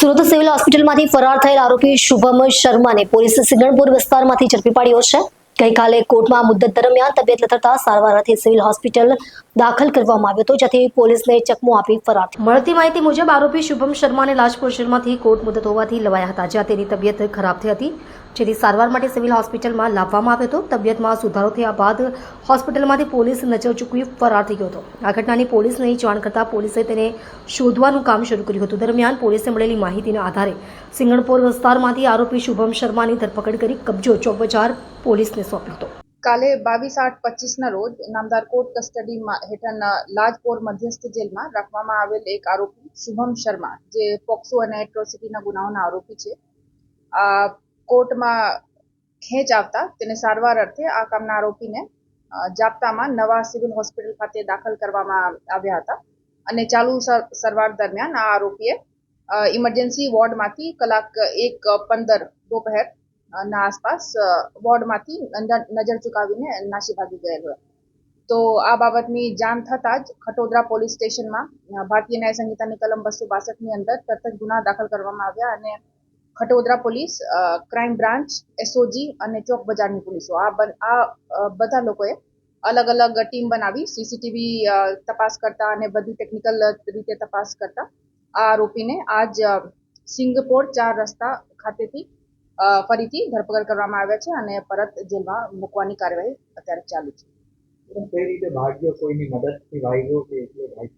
Surat civil હોસ્પિટલમાંથી ફરાર થયેલ આરોપી શુભમ શર્માને પોલીસે સિંગણપુર વિસ્તારમાંથી ઝડપી પાડ્યો છે. ગઈકાલે કોર્ટમાં મુદ્દત દરમિયાન તબિયત લથડતા સારવાર અર્થે સિવિલ હોસ્પિટલ દાખલ કરવામાં આવ્યો હતો, જેથી પોલીસને ચકમો આપી ફરાર થયો. મળતી માહિતી મુજબ આરોપી શુભમ શર્માને લાજપોર જેલમાંથી કોર્ટ મુદ્દત હોવાથી લવાયા હતા, જ્યાં તેની તબિયત ખરાબ થઈ હતી, જેથી સારવાર માટે સિવિલ હોસ્પિટલમાં લાવવામાં આવ્યો હતો. તબિયતમાં સુધારો થયા બાદ હોસ્પિટલમાંથી પોલીસ નજર ચૂકવી ફરાર થઈ ગયો હતો. આ ઘટનાની પોલીસને જાણ કરતા પોલીસે તેને શોધવાનું કામ શરૂ કર્યું હતું. દરમિયાન પોલીસે મળેલી માહિતીના આધારે સિંગણપોર વિસ્તારમાંથી આરોપી શુભમ શર્માની ધરપકડ કરી કબજો ચોક બજાર પોલીસને સોંપ્યો હતો. કાલે 22/8/25ના રોજ નામદાર કોર્ટ કસ્ટડી હેઠળ લાજપોર મધ્યસ્થ જેલમાં રાખવામાં આવેલ એક આરોપી શુભમ શર્મા, જે પોક્સો અને એટ્રોસિટીના ગુનાઓના આરોપી છે, કોર્ટમાં ખેંચ આવતા તેને સારવાર અર્થે આ કામના આરોપીને જાપ્તામાં નવા સિવિલ હોસ્પિટલ ખાતે દાખલ કરવામાં આવ્યા હતા. અને ચાલુ સારવાર દરમિયાન આ આરોપીએ ઇમરજન્સી વોર્ડમાંથી કલાક 1:15 दोपहर ના આસપાસ વોર્ડમાંથી નજર ચુકાવીને નાસી ભાગી ગયેલો. તો આ બાબતની જાણ થતાં જ ખટોદરા પોલીસ સ્ટેશનમાં ભારતીય ન્યાય સંહિતાની કલમ 262ની અંદર તરત જ ગુના દાખલ કરવામાં આવ્યા અને Khatodara police, crime branch, SOG અને ચોક બજારની પોલીસો આ બધા લોકોએ અલગ અલગ ટીમ બનાવી સીસીટીવી તપાસ કરતા અને બધી ટેકનિકલ રીતે તપાસ કરતા આ આરોપીને આજ સિંગપોર 4 રસ્તા ખાતેથી ફરીથી ધરપકડ કરવામાં આવ્યા છે અને પરત જેલમાં મૂકવાની કાર્યવાહી અત્યારે ચાલુ છે. કઈ રીતે ભાગ્યો? કોઈની મદદથી ભાગ્યો કે એકલો ભાગ્યો?